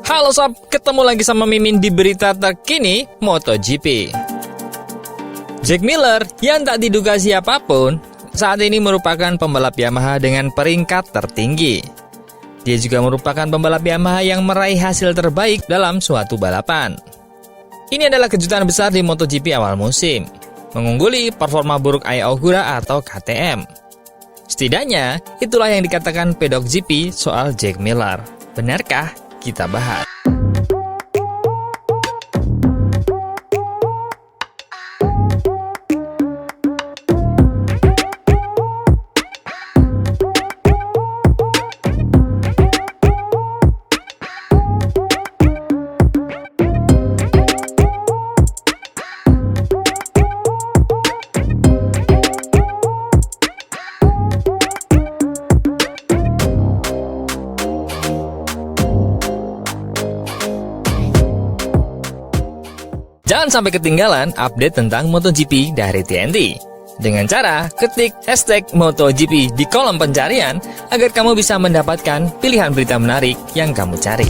Halo sob, ketemu lagi sama Mimin di berita terkini MotoGP. Jack Miller yang tak diduga siapapun saat ini merupakan pembalap Yamaha dengan peringkat tertinggi. Dia juga merupakan pembalap Yamaha yang meraih hasil terbaik dalam suatu balapan. Ini adalah kejutan besar di MotoGP awal musim, mengungguli performa buruk Ai Ogura atau KTM. Setidaknya, itulah yang dikatakan pedok GP soal Jack Miller. Benarkah? Kita bahas. Jangan sampai ketinggalan update tentang MotoGP dari TNT. Dengan cara ketik hashtag MotoGP di kolom pencarian agar kamu bisa mendapatkan pilihan berita menarik yang kamu cari.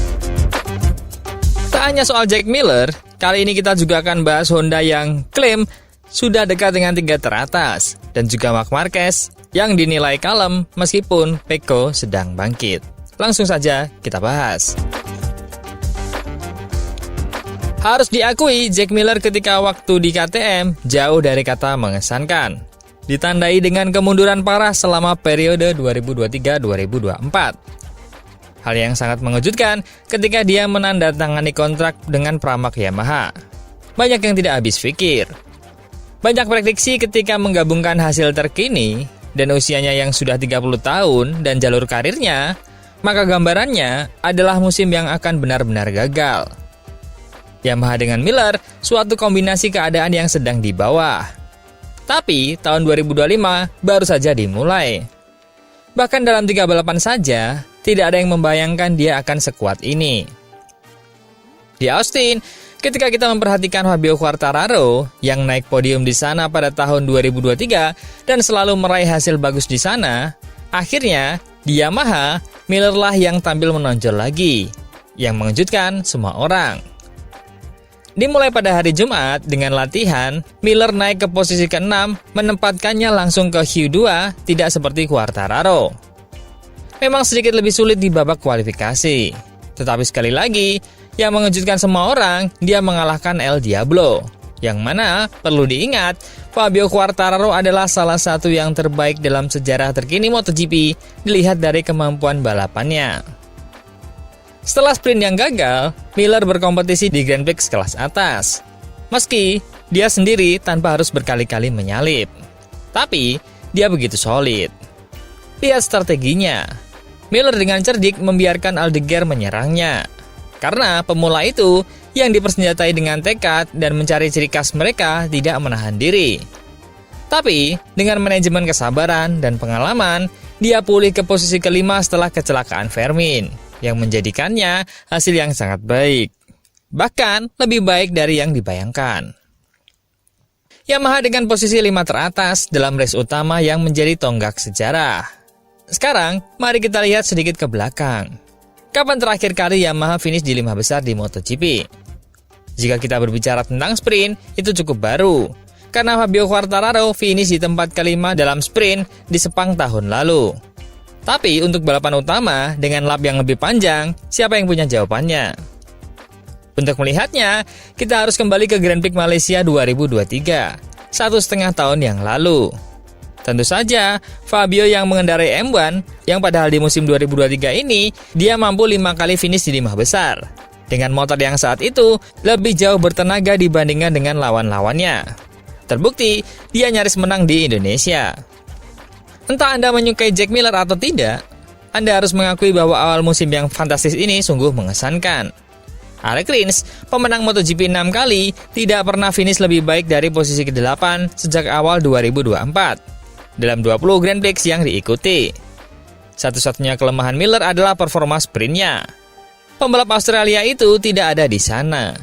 Tak hanya soal Jack Miller, kali ini kita juga akan bahas Honda yang klaim sudah dekat dengan 3 teratas, dan juga Marc Marquez yang dinilai kalem meskipun Pecco sedang bangkit. Langsung saja kita bahas. Harus diakui, Jack Miller ketika waktu di KTM jauh dari kata mengesankan. Ditandai dengan kemunduran parah selama periode 2023-2024. Hal yang sangat mengejutkan ketika dia menandatangani kontrak dengan Pramac Yamaha. Banyak yang tidak habis pikir. Banyak prediksi ketika menggabungkan hasil terkini dan usianya yang sudah 30 tahun dan jalur karirnya, maka gambarannya adalah musim yang akan benar-benar gagal. Yamaha dengan Miller, suatu kombinasi keadaan yang sedang di bawah. Tapi, tahun 2025 baru saja dimulai. Bahkan dalam 3 balapan saja, tidak ada yang membayangkan dia akan sekuat ini. Di Austin, ketika kita memperhatikan Fabio Quartararo yang naik podium di sana pada tahun 2023 dan selalu meraih hasil bagus di sana, akhirnya di Yamaha, Miller lah yang tampil menonjol lagi, yang mengejutkan semua orang. Dimulai pada hari Jumat dengan latihan, Miller naik ke posisi ke-6, menempatkannya langsung ke Q2, tidak seperti Quartararo. Memang sedikit lebih sulit di babak kualifikasi. Tetapi sekali lagi, yang mengejutkan semua orang, dia mengalahkan El Diablo. Yang mana, perlu diingat, Fabio Quartararo adalah salah satu yang terbaik dalam sejarah terkini MotoGP, dilihat dari kemampuan balapannya. Setelah sprint yang gagal, Miller berkompetisi di Grand Prix kelas atas. Meski dia sendiri tanpa harus berkali-kali menyalip. Tapi, dia begitu solid. Lihat strateginya. Miller dengan cerdik membiarkan Aldeguer menyerangnya. Karena pemula itu yang dipersenjatai dengan tekad dan mencari ciri khas mereka tidak menahan diri. Tapi, dengan manajemen kesabaran dan pengalaman, dia pulih ke posisi ke-5 setelah kecelakaan Vermin, yang menjadikannya hasil yang sangat baik. Bahkan lebih baik dari yang dibayangkan. Yamaha dengan posisi 5 teratas dalam race utama yang menjadi tonggak sejarah. Sekarang, mari kita lihat sedikit ke belakang. Kapan terakhir kali Yamaha finish di 5 besar di MotoGP? Jika kita berbicara tentang sprint, itu cukup baru. Karena Fabio Quartararo finish di tempat ke-5 dalam sprint di Sepang tahun lalu. Tapi untuk balapan utama dengan lap yang lebih panjang, siapa yang punya jawabannya? Untuk melihatnya, kita harus kembali ke Grand Prix Malaysia 2023, 1,5 tahun yang lalu. Tentu saja, Fabio yang mengendarai M1, yang padahal di musim 2023 ini, dia mampu 5 kali finish di 5 besar. Dengan motor yang saat itu, lebih jauh bertenaga dibandingkan dengan lawan-lawannya. Terbukti, dia nyaris menang di Indonesia. Entah Anda menyukai Jack Miller atau tidak, Anda harus mengakui bahwa awal musim yang fantastis ini sungguh mengesankan. Alex Rins, pemenang MotoGP 6 kali, tidak pernah finish lebih baik dari posisi ke-8 sejak awal 2024, dalam 20 Grand Prix yang diikuti. Satu-satunya kelemahan Miller adalah performa sprintnya. Pembalap Australia itu tidak ada di sana.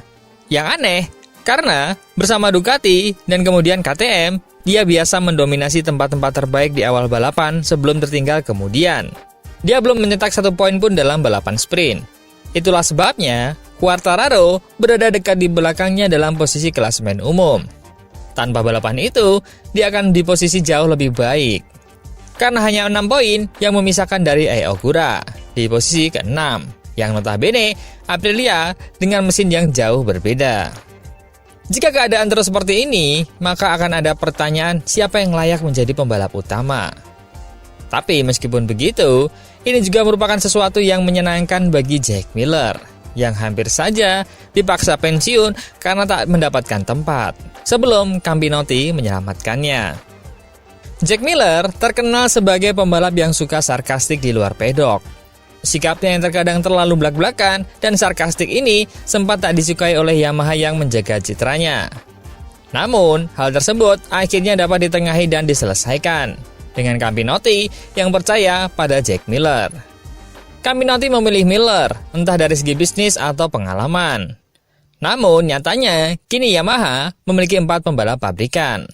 Yang aneh, karena bersama Ducati dan kemudian KTM, dia biasa mendominasi tempat-tempat terbaik di awal balapan sebelum tertinggal kemudian. Dia belum mencetak 1 poin pun dalam balapan sprint. Itulah sebabnya Quartararo berada dekat di belakangnya dalam posisi klasemen umum. Tanpa balapan itu, dia akan di posisi jauh lebih baik. Karena hanya 6 poin yang memisahkan dari Ai Ogura di posisi ke-6, yang notabene Aprilia dengan mesin yang jauh berbeda. Jika keadaan terus seperti ini, maka akan ada pertanyaan siapa yang layak menjadi pembalap utama. Tapi meskipun begitu, ini juga merupakan sesuatu yang menyenangkan bagi Jack Miller, yang hampir saja dipaksa pensiun karena tak mendapatkan tempat, sebelum Campinotti menyelamatkannya. Jack Miller terkenal sebagai pembalap yang suka sarkastik di luar pedok. Sikapnya yang terkadang terlalu blak-blakan dan sarkastik ini sempat tak disukai oleh Yamaha yang menjaga citranya. Namun, hal tersebut akhirnya dapat ditengahi dan diselesaikan dengan Campinotti yang percaya pada Jack Miller. Campinotti memilih Miller, entah dari segi bisnis atau pengalaman. Namun, nyatanya, kini Yamaha memiliki 4 pembalap pabrikan.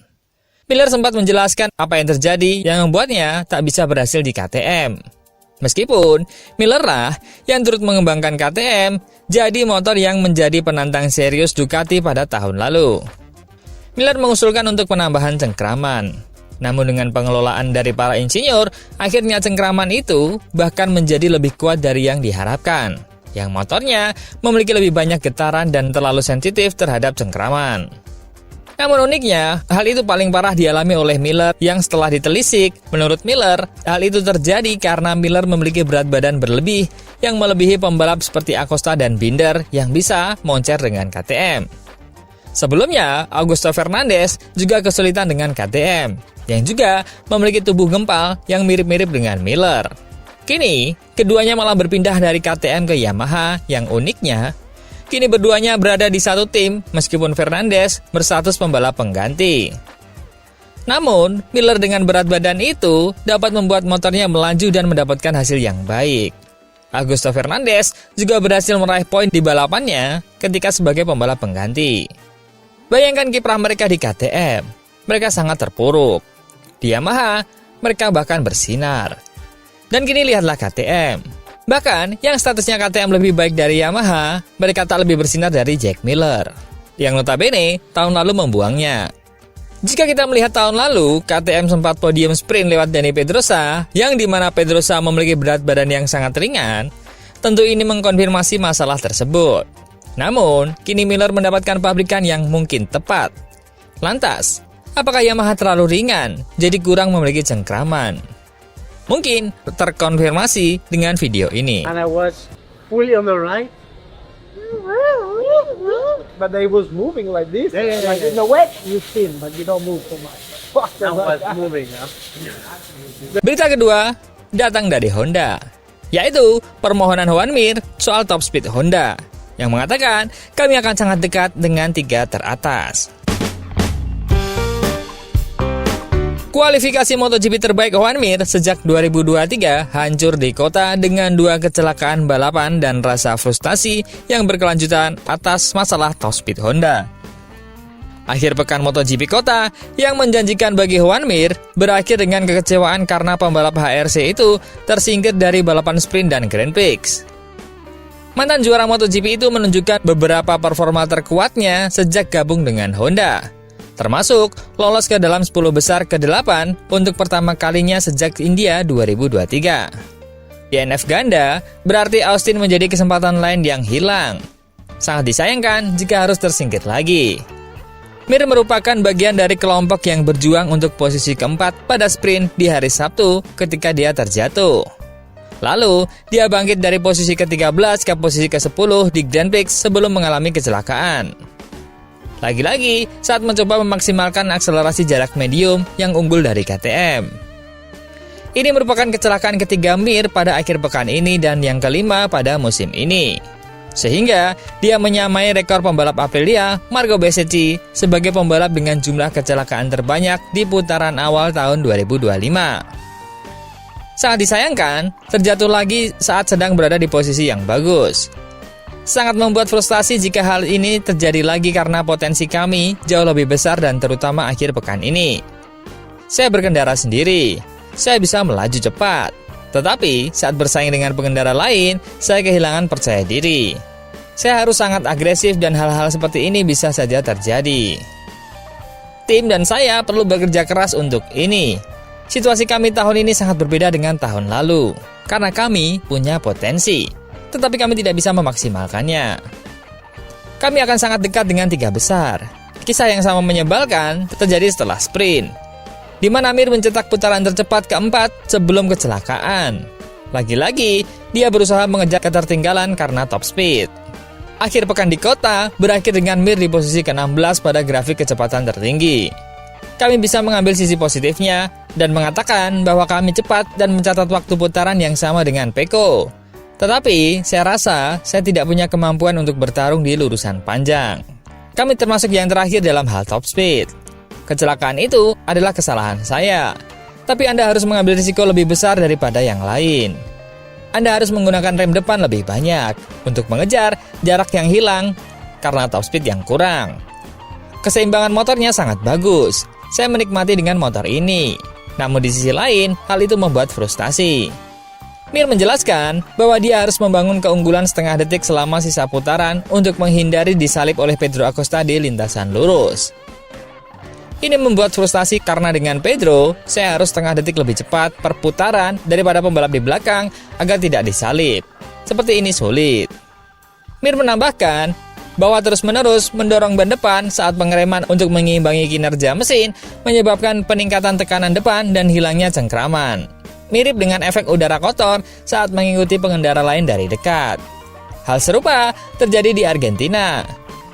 Miller sempat menjelaskan apa yang terjadi yang membuatnya tak bisa berhasil di KTM. Meskipun, Miller lah yang turut mengembangkan KTM, jadi motor yang menjadi penantang serius Ducati pada tahun lalu. Miller mengusulkan untuk penambahan cengkraman. Namun dengan pengelolaan dari para insinyur, akhirnya cengkraman itu bahkan menjadi lebih kuat dari yang diharapkan. Yang motornya memiliki lebih banyak getaran dan terlalu sensitif terhadap cengkraman. Namun uniknya, hal itu paling parah dialami oleh Miller yang setelah ditelisik, menurut Miller, hal itu terjadi karena Miller memiliki berat badan berlebih yang melebihi pembalap seperti Acosta dan Binder yang bisa moncer dengan KTM. Sebelumnya, Augusto Fernandez juga kesulitan dengan KTM, yang juga memiliki tubuh gempal yang mirip-mirip dengan Miller. Kini, keduanya malah berpindah dari KTM ke Yamaha yang uniknya, kini berduanya berada di satu tim meskipun Fernandez berstatus pembalap pengganti. Namun, Miller dengan berat badan itu dapat membuat motornya melaju dan mendapatkan hasil yang baik. Augusto Fernandez juga berhasil meraih poin di balapannya ketika sebagai pembalap pengganti. Bayangkan kiprah mereka di KTM, mereka sangat terpuruk. Di Yamaha, mereka bahkan bersinar. Dan kini lihatlah KTM. Bahkan, yang statusnya KTM lebih baik dari Yamaha, mereka tak lebih bersinar dari Jack Miller, yang notabene tahun lalu membuangnya. Jika kita melihat tahun lalu, KTM sempat podium sprint lewat Dani Pedrosa, yang dimana Pedrosa memiliki berat badan yang sangat ringan, tentu ini mengkonfirmasi masalah tersebut. Namun, kini Miller mendapatkan pabrikan yang mungkin tepat. Lantas, apakah Yamaha terlalu ringan, jadi kurang memiliki cengkraman? Mungkin terkonfirmasi dengan video ini. And I was fully on the right, but I was moving like this. Like in the wet, you spin, but you don't move so much. I was moving. Berita kedua datang dari Honda, yaitu permohonan Joan Mir soal top speed Honda, yang mengatakan kami akan sangat dekat dengan 3 teratas. Kualifikasi MotoGP terbaik Joan Mir sejak 2023 hancur di kota dengan 2 kecelakaan balapan dan rasa frustasi yang berkelanjutan atas masalah top speed Honda. Akhir pekan MotoGP kota yang menjanjikan bagi Joan Mir berakhir dengan kekecewaan karena pembalap HRC itu tersingkir dari balapan sprint dan Grand Prix. Mantan juara MotoGP itu menunjukkan beberapa performa terkuatnya sejak gabung dengan Honda, termasuk lolos ke dalam 10 besar ke-8 untuk pertama kalinya sejak India 2023. DNF ganda berarti Austin menjadi kesempatan lain yang hilang. Sangat disayangkan jika harus tersingkir lagi. Mir merupakan bagian dari kelompok yang berjuang untuk posisi keempat pada sprint di hari Sabtu ketika dia terjatuh. Lalu, dia bangkit dari posisi ke-13 ke posisi ke-10 di Grand Prix sebelum mengalami kecelakaan. Lagi-lagi saat mencoba memaksimalkan akselerasi jarak medium yang unggul dari KTM. Ini merupakan kecelakaan ketiga Mir pada akhir pekan ini dan yang kelima pada musim ini. Sehingga dia menyamai rekor pembalap Aprilia, Marco Bezzecchi, sebagai pembalap dengan jumlah kecelakaan terbanyak di putaran awal tahun 2025. Sangat disayangkan, terjatuh lagi saat sedang berada di posisi yang bagus. Sangat membuat frustasi jika hal ini terjadi lagi karena potensi kami jauh lebih besar dan terutama akhir pekan ini. Saya berkendara sendiri, saya bisa melaju cepat, Tetapi saat bersaing dengan pengendara lain, saya kehilangan percaya diri. Saya harus sangat agresif dan hal-hal seperti ini bisa saja terjadi. Tim dan saya perlu bekerja keras untuk ini. Situasi kami tahun ini sangat berbeda dengan tahun lalu, karena kami punya potensi, tetapi kami tidak bisa memaksimalkannya. Kami akan sangat dekat dengan 3 besar. Kisah yang sama menyebalkan terjadi setelah sprint, di mana Mir mencetak putaran tercepat keempat sebelum kecelakaan. Lagi-lagi, dia berusaha mengejar ketertinggalan karena top speed. Akhir pekan di kota berakhir dengan Mir di posisi ke-16 pada grafik kecepatan tertinggi. Kami bisa mengambil sisi positifnya dan mengatakan bahwa kami cepat dan mencatat waktu putaran yang sama dengan Pecco. Tetapi, saya rasa saya tidak punya kemampuan untuk bertarung di lurusan panjang. Kami termasuk yang terakhir dalam hal top speed. Kecelakaan itu adalah kesalahan saya, tapi Anda harus mengambil risiko lebih besar daripada yang lain. Anda harus menggunakan rem depan lebih banyak untuk mengejar jarak yang hilang karena top speed yang kurang. Keseimbangan motornya sangat bagus. Saya menikmati dengan motor ini. Namun di sisi lain, hal itu membuat frustasi. Mir menjelaskan bahwa dia harus membangun keunggulan setengah detik selama sisa putaran untuk menghindari disalip oleh Pedro Acosta di lintasan lurus. Ini membuat frustasi karena dengan Pedro, saya harus setengah detik lebih cepat per putaran daripada pembalap di belakang agar tidak disalip. Seperti ini sulit. Mir menambahkan bahwa terus-menerus mendorong ban depan saat pengereman untuk mengimbangi kinerja mesin menyebabkan peningkatan tekanan depan dan hilangnya cengkraman. Mirip dengan efek udara kotor saat mengikuti pengendara lain dari dekat. Hal serupa terjadi di Argentina.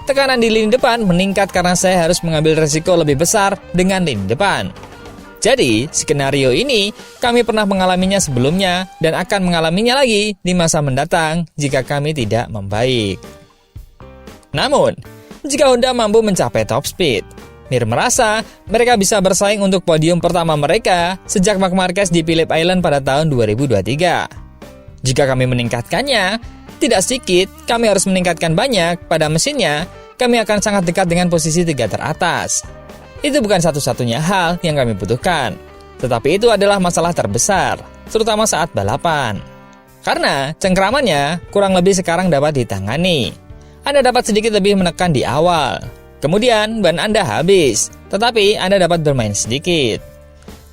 Tekanan di lini depan meningkat karena saya harus mengambil resiko lebih besar dengan lini depan. Jadi, skenario ini kami pernah mengalaminya sebelumnya dan akan mengalaminya lagi di masa mendatang jika kami tidak membaik. Namun, jika Honda mampu mencapai top speed, Mir merasa mereka bisa bersaing untuk podium pertama mereka sejak Marc Marquez di Phillip Island pada tahun 2023. Jika kami meningkatkannya, tidak sedikit, kami harus meningkatkan banyak pada mesinnya, kami akan sangat dekat dengan posisi 3 teratas. Itu bukan satu-satunya hal yang kami butuhkan, tetapi itu adalah masalah terbesar, terutama saat balapan. Karena cengkramannya kurang lebih sekarang dapat ditangani. Anda dapat sedikit lebih menekan di awal, kemudian ban Anda habis, tetapi Anda dapat bermain sedikit.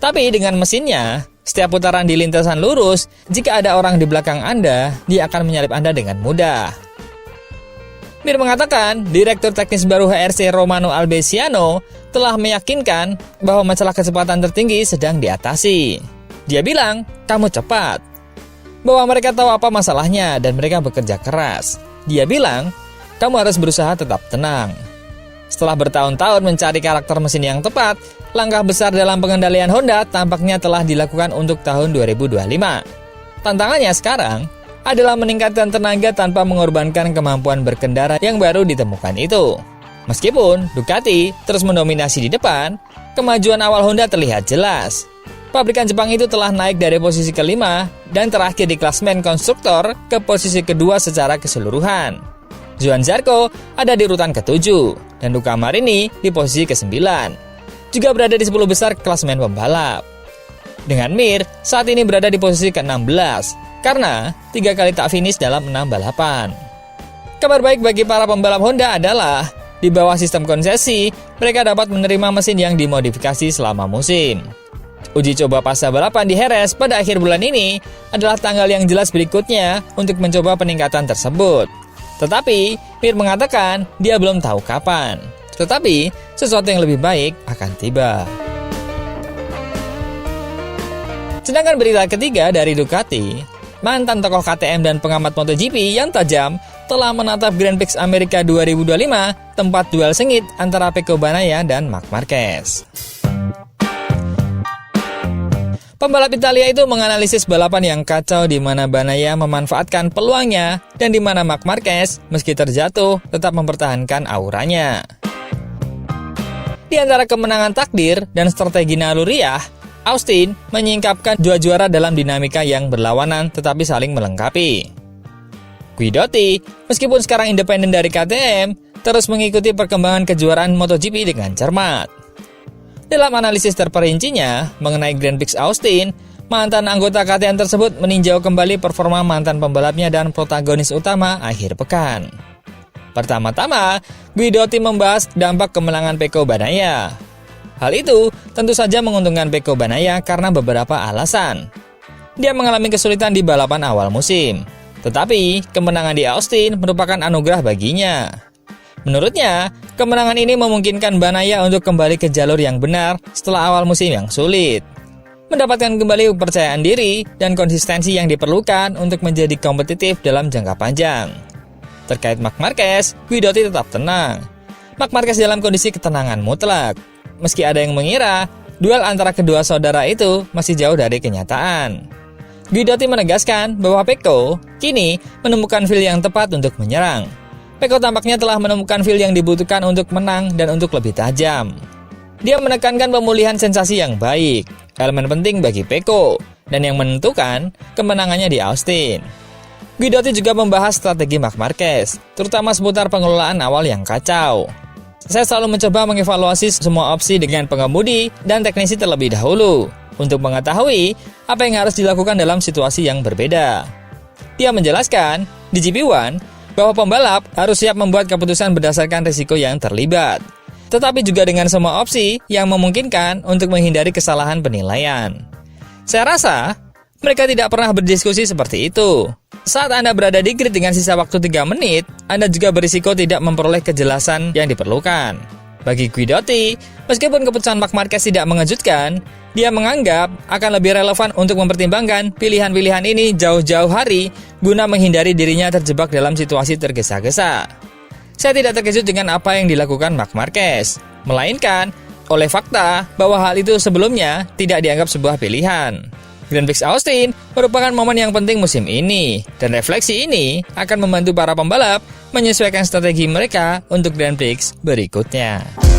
Tapi dengan mesinnya, setiap putaran di lintasan lurus, jika ada orang di belakang Anda, dia akan menyalip Anda dengan mudah. Mir mengatakan, Direktur Teknis baru HRC Romano Albesiano telah meyakinkan bahwa masalah kecepatan tertinggi sedang diatasi. Dia bilang, kamu cepat. Bahwa mereka tahu apa masalahnya dan mereka bekerja keras. Dia bilang, kamu harus berusaha tetap tenang. Setelah bertahun-tahun mencari karakter mesin yang tepat, langkah besar dalam pengendalian Honda tampaknya telah dilakukan untuk tahun 2025. Tantangannya sekarang adalah meningkatkan tenaga tanpa mengorbankan kemampuan berkendara yang baru ditemukan itu. Meskipun Ducati terus mendominasi di depan, kemajuan awal Honda terlihat jelas. Pabrikan Jepang itu telah naik dari posisi ke-5 dan terakhir di klasemen konstruktor ke posisi kedua secara keseluruhan. Johann Zarco ada di urutan ke-7 dan Luca Marini di posisi ke-9. Juga berada di 10 besar klasemen pembalap. Dengan Mir, saat ini berada di posisi ke-16 karena 3 kali tak finish dalam 6 balapan. Kabar baik bagi para pembalap Honda adalah di bawah sistem konsesi, mereka dapat menerima mesin yang dimodifikasi selama musim. Uji coba pasca balapan di Jerez pada akhir bulan ini adalah tanggal yang jelas berikutnya untuk mencoba peningkatan tersebut. Tetapi, Mir mengatakan dia belum tahu kapan. Tetapi, sesuatu yang lebih baik akan tiba. Sedangkan berita ketiga dari Ducati, mantan tokoh KTM dan pengamat MotoGP yang tajam telah menatap Grand Prix Amerika 2025, tempat duel sengit antara Pecco Bagnaia dan Marc Marquez. Pembalap Italia itu menganalisis balapan yang kacau di mana Bagnaia memanfaatkan peluangnya dan di mana Marc Marquez meski terjatuh tetap mempertahankan auranya. Di antara kemenangan takdir dan strategi naluriah, Austin menyingkapkan dua juara dalam dinamika yang berlawanan tetapi saling melengkapi. Guidotti, meskipun sekarang independen dari KTM, terus mengikuti perkembangan kejuaraan MotoGP dengan cermat. Dalam analisis terperincinya mengenai Grand Prix Austin, mantan anggota KTM tersebut meninjau kembali performa mantan pembalapnya dan protagonis utama akhir pekan. Pertama-tama, Guidotti membahas dampak kemenangan Pecco Bagnaia. Hal itu tentu saja menguntungkan Pecco Bagnaia karena beberapa alasan. Dia mengalami kesulitan di balapan awal musim, tetapi kemenangan di Austin merupakan anugerah baginya. Menurutnya, kemenangan ini memungkinkan Bagnaia untuk kembali ke jalur yang benar setelah awal musim yang sulit. Mendapatkan kembali kepercayaan diri dan konsistensi yang diperlukan untuk menjadi kompetitif dalam jangka panjang. Terkait Marc Marquez, Guidotti tetap tenang. Marc Marquez dalam kondisi ketenangan mutlak. Meski ada yang mengira, duel antara kedua saudara itu masih jauh dari kenyataan. Guidotti menegaskan bahwa Pecco kini menemukan feel yang tepat untuk menyerang. Pecco tampaknya telah menemukan feel yang dibutuhkan untuk menang dan untuk lebih tajam. Dia menekankan pemulihan sensasi yang baik, elemen penting bagi Pecco, dan yang menentukan kemenangannya di Austin. Guidotti juga membahas strategi Marc Marquez, terutama seputar pengelolaan awal yang kacau. Saya selalu mencoba mengevaluasi semua opsi dengan pengemudi dan teknisi terlebih dahulu, untuk mengetahui apa yang harus dilakukan dalam situasi yang berbeda. Dia menjelaskan, di GP1, bahwa pembalap harus siap membuat keputusan berdasarkan risiko yang terlibat, tetapi juga dengan semua opsi yang memungkinkan untuk menghindari kesalahan penilaian. Saya rasa, mereka tidak pernah berdiskusi seperti itu. Saat Anda berada di grid dengan sisa waktu 3 menit, Anda juga berisiko tidak memperoleh kejelasan yang diperlukan. Bagi Guidotti, meskipun keputusan Marc Marquez tidak mengejutkan, dia menganggap akan lebih relevan untuk mempertimbangkan pilihan-pilihan ini jauh-jauh hari guna menghindari dirinya terjebak dalam situasi tergesa-gesa. Saya tidak terkejut dengan apa yang dilakukan Marc Marquez, melainkan oleh fakta bahwa hal itu sebelumnya tidak dianggap sebuah pilihan. Grand Prix Austin merupakan momen yang penting musim ini, dan refleksi ini akan membantu para pembalap menyesuaikan strategi mereka untuk Grand Prix berikutnya.